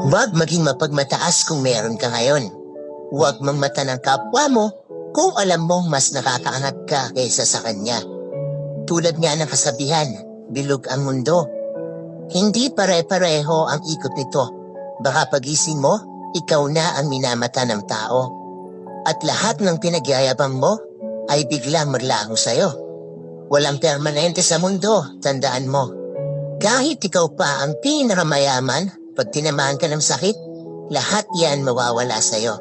Huwag maging mapagmataas kung meron ka ngayon. Huwag mangmata ng kapwa mo kung alam mong mas nakakaangat ka kaysa sa kanya. Tulad nga ng kasabihan, bilog ang mundo. Hindi pare-pareho ang ikot nito. Baka pagising mo, ikaw na ang minamata ng tao. At lahat ng pinagyayabang mo ay biglang maglaho sa'yo. Walang permanente sa mundo, tandaan mo. Kahit ikaw pa ang pinakamayaman, pag tinamaan ka ng sakit, lahat yan mawawala sa'yo.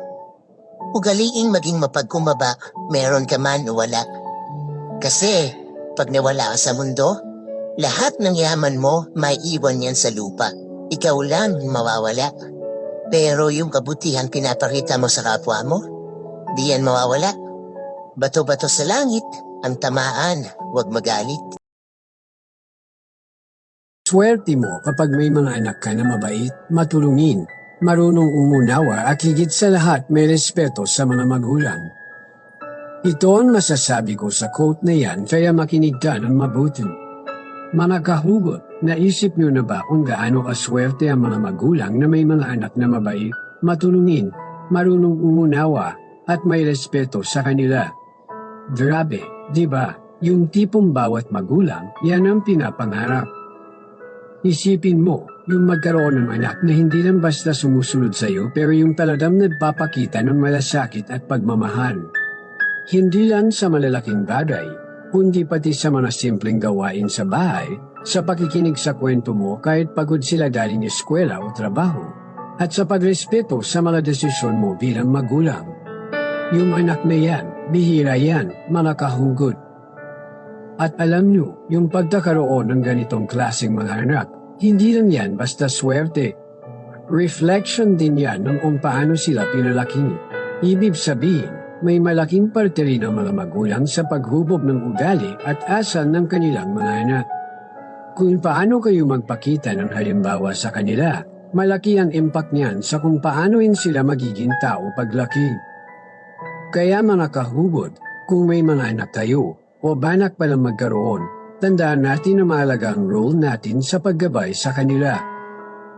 Ugaliing maging mapagkumbaba, meron ka man o wala. Kasi, pag nawala ka sa mundo, lahat ng yaman mo may iwan yan sa lupa. Ikaw lang mawawala. Pero yung kabutihan pinapakita mo sa kapwa mo, di yan mawawala. Bato-bato sa langit, ang tamaan, huwag magalit. Swerte mo kapag may mga anak ka na mabait, matulungin, marunong umunawa at higit sa lahat may respeto sa mga magulang. Ito ang masasabi ko sa quote na yan, kaya makinig ka ng mabuti. Mga kahugot, naisip nyo na ba kung gaano kaswerte ang mga magulang na may mga anak na mabait, matulungin, marunong umunawa at may respeto sa kanila? Grabe, di ba? Yung tipong bawat magulang, yan ang pinapangarap. Isipin mo, yung magkaroon ng anak na hindi lang basta sumusunod sa'yo pero yung talagang nagpapakita ng malasakit at pagmamahal. Hindi lang sa malalaking bagay, kundi pati sa mga simpleng gawain sa bahay, sa pakikinig sa kwento mo kahit pagod sila galing eskwela o trabaho, at sa pagrespeto sa mga desisyon mo bilang magulang. Yung anak na yan, bihira yan, mga kahugot. At alam nyo, yung pagkakaroon ng ganitong klaseng mga anak, hindi lang yan basta swerte. Reflection din yan ng kung paano sila pinalaki. Ibig sabihin, may malaking parte rin ang mga magulang sa paghubog ng ugali at asal ng kanilang mga anak. Kung paano kayo magpakita ng halimbawa sa kanila, malaki ang impact niyan sa kung paano rin sila magiging tao paglaki. Kaya mga kahubog, kung may mga anak kayo, o banak palang magkaroon, tandaan natin na mahalaga ang role natin sa paggabay sa kanila.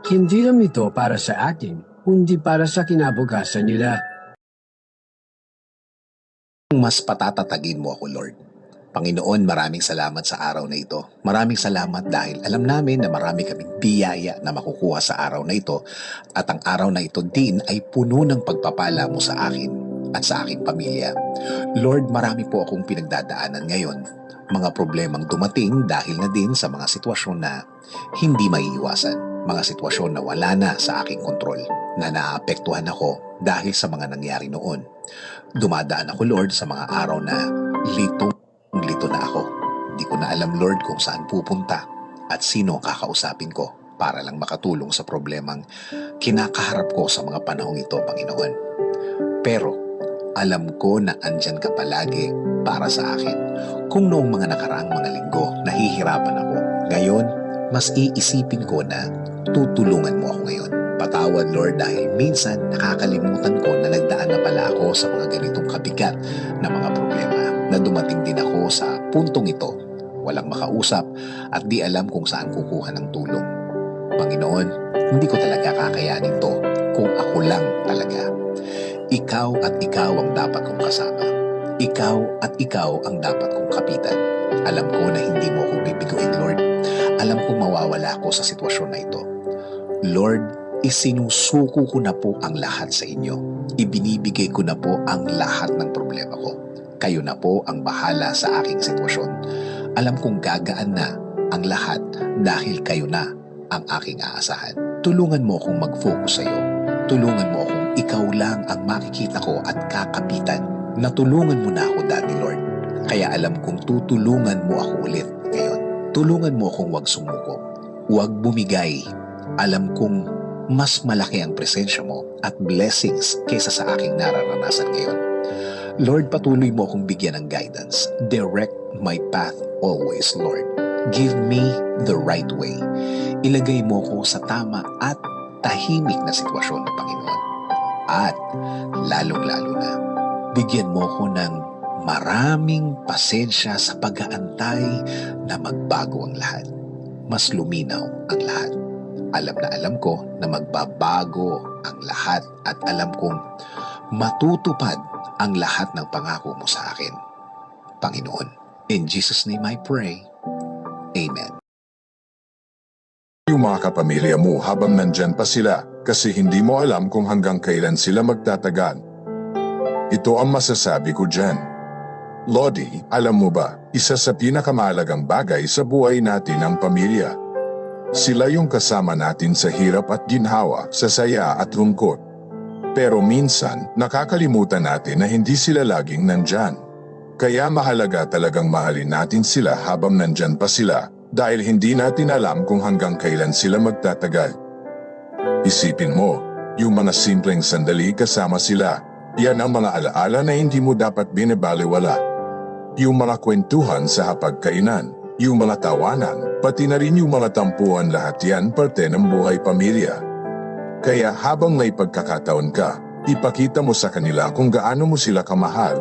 Hindi lang ito para sa atin, kundi para sa kinabukasan nila. Mas patatatagin mo ako, Lord. Panginoon, maraming salamat sa araw na ito. Maraming salamat dahil alam namin na marami kaming biyaya na makukuha sa araw na ito at ang araw na ito din ay puno ng pagpapala mo sa akin at sa aking pamilya. Lord, marami po akong pinagdadaanan ngayon. Mga problemang dumating dahil na din sa mga sitwasyon na hindi maiiwasan. Mga sitwasyon na wala na sa aking kontrol, na naapektuhan ako dahil sa mga nangyari noon. Dumadaan ako, Lord, sa mga araw na litong-lito na ako. Di ko na alam, Lord, kung saan pupunta at sino kakausapin ko para lang makatulong sa problemang kinakaharap ko sa mga panahong ito, Panginoon. Pero alam ko na andyan ka palagi para sa akin. Kung noong mga nakaraang mga linggo, nahihirapan ako. Ngayon, mas iisipin ko na tutulungan mo ako ngayon. Patawad, Lord, dahil minsan nakakalimutan ko na nagdaan na pala ako sa mga ganitong kabigat na mga problema. Na dumating din ako sa puntong ito. Walang makausap at di alam kung saan kukuha ng tulong. Panginoon, hindi ko talaga kakayanin to kung ako lang talaga. Ikaw at ikaw ang dapat kong kasama. Ikaw at ikaw ang dapat kong kapitan. Alam ko na hindi mo ako bibiguin, Lord. Alam kong mawawala ako sa sitwasyon na ito. Lord, isinusuko ko na po ang lahat sa inyo. Ibinibigay ko na po ang lahat ng problema ko. Kayo na po ang bahala sa aking sitwasyon. Alam kong gagaan na ang lahat dahil kayo na ang aking aasahan. Tulungan mo akong mag-focus sa iyo. Tulungan mo akong ikaw lang ang makikita ko at kakapitan. Natulungan mo na ako dati, Lord. Kaya alam kong tutulungan mo ako ulit ngayon. Tulungan mo akong huwag sumuko. Huwag bumigay. Alam kong mas malaki ang presensya mo at blessings kaysa sa aking nararanasan ngayon. Lord, patuloy mo akong bigyan ng guidance. Direct my path always, Lord. Give me the right way. Ilagay mo ko sa tama at tahimik na sitwasyon ng Panginoon. At lalong-lalo na, bigyan mo ko ng maraming pasensya sa pag-aantay na magbago ang lahat. Mas luminaw ang lahat. Alam na alam ko na magbabago ang lahat at alam kong matutupad ang lahat ng pangako mo sa akin. Panginoon, in Jesus' name I pray. Amen. Yung mga kapamilya mo habang nandyan pa sila kasi hindi mo alam kung hanggang kailan sila magtatagal. Ito ang masasabi ko dyan. Lodi, alam mo ba, isa sa pinakamahalagang bagay sa buhay natin ang pamilya. Sila yung kasama natin sa hirap at ginhawa, sa saya at lungkot. Pero minsan, nakakalimutan natin na hindi sila laging nandyan. Kaya mahalaga talagang mahalin natin sila habang nandyan pa sila dahil hindi natin alam kung hanggang kailan sila magtatagal. Isipin mo, yung mga simpleng sandali kasama sila, yan ang mga alaala na hindi mo dapat binabaliwala. Yung mga kwentuhan sa hapagkainan, yung mga tawanan, pati na rin yung mga tampuhan, lahat yan parte ng buhay pamilya. Kaya habang may pagkakataon ka, ipakita mo sa kanila kung gaano mo sila kamahal.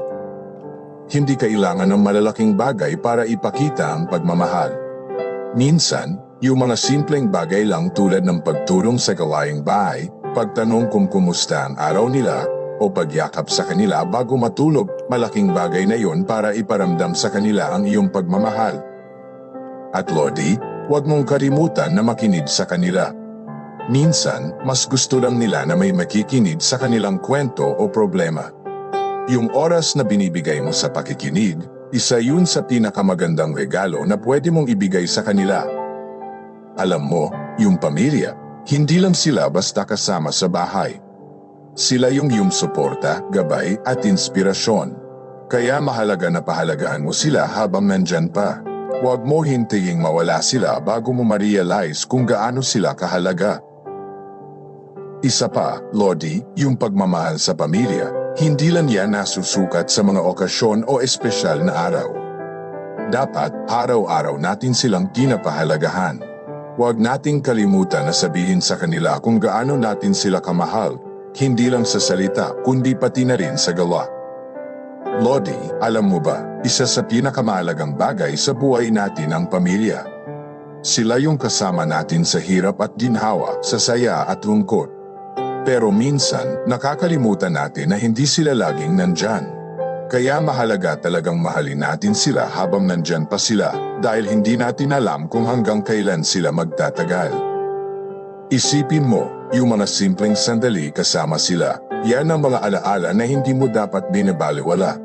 Hindi kailangan ng malalaking bagay para ipakita ang pagmamahal. Minsan, yung mga simpleng bagay lang tulad ng pagtulong sa gawaing bahay, pagtanong kung kumusta ang araw nila, o pagyakap sa kanila bago matulog, malaking bagay na yon para iparamdam sa kanila ang iyong pagmamahal. At Lodi, huwag mong kalimutan na makinig sa kanila. Minsan, mas gusto lang nila na may makikinig sa kanilang kwento o problema. Yung oras na binibigay mo sa pakikinig, isa yun sa pinakamagandang regalo na pwede mong ibigay sa kanila. Alam mo, yung pamilya, hindi lang sila basta kasama sa bahay. Sila yung suporta, gabay at inspirasyon. Kaya mahalaga na pahalagaan mo sila habang nandyan pa. Huwag mo hintaying mawala sila bago mo ma-realize kung gaano sila kahalaga. Isa pa, Lodi, yung pagmamahal sa pamilya, hindi lang yan nasusukat sa mga okasyon o espesyal na araw. Dapat, araw-araw natin silang pinapahalagahan. Huwag nating kalimutan na sabihin sa kanila kung gaano natin sila kamahal, hindi lang sa salita kundi pati na rin sa gawa. Lodi, alam mo ba, isa sa pinakamahalagang bagay sa buhay natin ang pamilya. Sila yung kasama natin sa hirap at ginhawa, sa saya at lungkot. Pero minsan, nakakalimutan natin na hindi sila laging nandyan. Kaya mahalaga talagang mahalin natin sila habang nandyan pa sila dahil hindi natin alam kung hanggang kailan sila magtatagal. Isipin mo, yung mga simpleng sandali kasama sila, yan ang mga alaala na hindi mo dapat binabaliwala.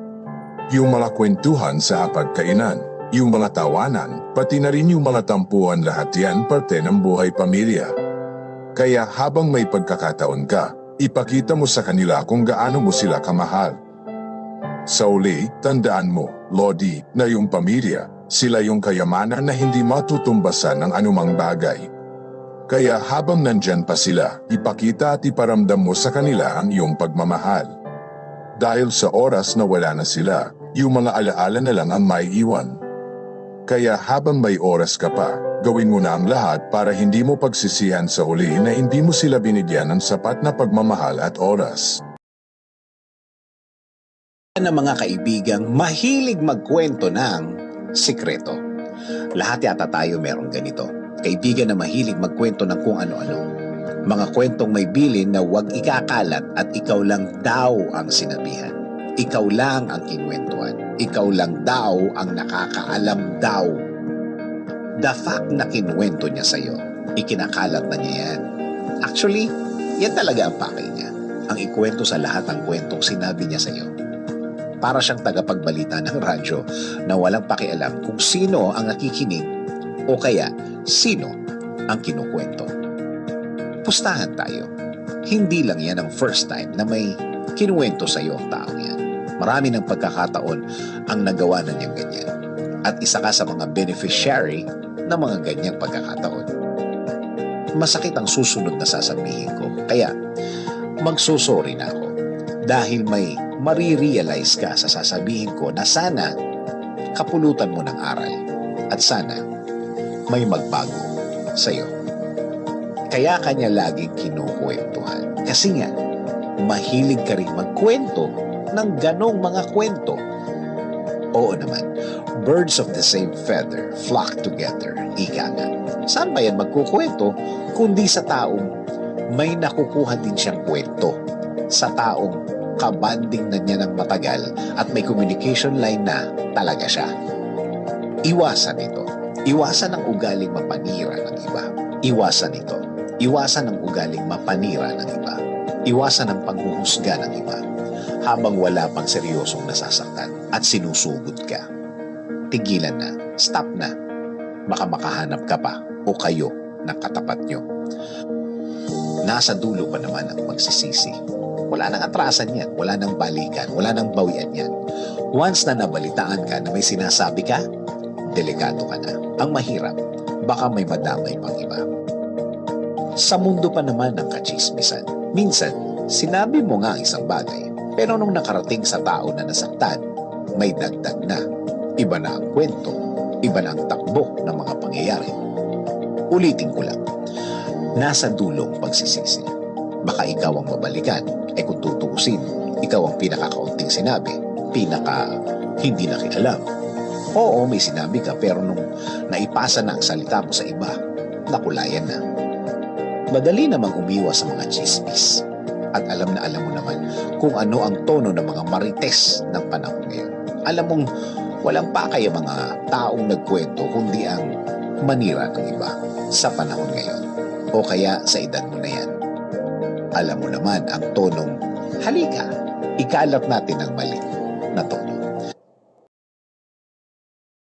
Yung mga kwentuhan sa hapagkainan, yung mga tawanan, pati na rin yung mga tampuhan, lahat yan parte ng buhay pamilya. Kaya habang may pagkakataon ka, ipakita mo sa kanila kung gaano mo sila kamahal. Sa uli, tandaan mo, Lodi, na yung pamilya, sila yung kayamanan na hindi matutumbasan ng anumang bagay. Kaya habang nandyan pa sila, ipakita at iparamdam mo sa kanila ang iyong pagmamahal. Dahil sa oras na wala na sila, yung mga alaala na lang ang maiiwan. Kaya habang may oras ka pa, gawin mo na ang lahat para hindi mo pagsisihan sa uli na hindi mo sila binigyan ng sapat na pagmamahal at oras. Ng mga kaibigang mahilig magkwento ng sikreto. Lahat yata tayo meron ganito. Kaibigan na mahilig magkwento ng kung ano-ano. Mga kwentong may bilin na huwag ikakalat at ikaw lang daw ang sinabihan. Ikaw lang ang kinwentuhan. Ikaw lang daw ang nakakaalam daw. The fact na kinwento niya sa'yo, ikinakalat na niya yan. Actually, yan talaga ang pakay niya. Ang ikwento sa lahat ng kwentong sinabi niya sa'yo. Para siyang tagapagbalita ng radyo na walang pakialam kung sino ang nakikinig o kaya sino ang kinukwento. Pustahan tayo. Hindi lang yan ang first time na may kinuwento sa iyo ang taong yan. Marami ng pagkakataon ang nagawa na niyang ganyan. At isa ka sa mga beneficiary ng mga ganyang pagkakataon. Masakit ang susunod na sasabihin ko. Kaya magsusorry na ako. Dahil may marirealize ka sa sasabihin ko na sana kapulutan mo ng aral. At sana may magbago sa iyo. Kaya kanya laging kinukwentuhan. Kasi nga, mahilig ka rin magkwento ng ganong mga kwento. Oo naman, birds of the same feather flock together, ika nga. Saan ba yan magkukwento kundi sa taong may nakukuha din siyang kwento? Sa taong kabanding na niya ng matagal at may communication line na talaga siya. Iwasan ito. Iwasan ang ugaling mapanira ng iba. Iwasan ito. Iwasan ang ugaling mapanira ng iba. Iwasan ang panghuhusga ng iba habang wala pang seryosong nasasaktan at sinusugod ka. Tigilan na. Stop na. Baka makahanap ka pa o kayo ng katapat nyo. Nasa dulo pa naman ang magsisisi. Wala nang atrasan yan. Wala nang balikan. Wala nang bawian yan. Once na nabalitaan ka na may sinasabi ka, delikado ka na. Ang mahirap, baka may madamay pang iba. Sa mundo pa naman ng kachismisan, minsan, sinabi mo nga ang isang bagay, pero nung nakarating sa tao na nasaktan, may dagdag na. Iba na ang kwento, iba na ang takbo ng mga pangyayari. Ulitin ko lang, nasa dulong pagsisisi. Baka ikaw ang mabalikan, kung tutuusin, ikaw ang pinakakaunting sinabi, pinaka hindi nakialam. Oo, may sinabi ka, pero nung naipasa na ang salita mo sa iba, nakulayan na. Madali namang umiwas sa mga chismis. At alam mo naman kung ano ang tono ng mga marites ng panahon ngayon. Alam mong walang pakay ang mga taong nagkwento kundi ang manira ng iba sa panahon ngayon. O kaya sa edad mo na yan. Alam mo naman ang tonong, halika, ikalat natin ang mali na tono.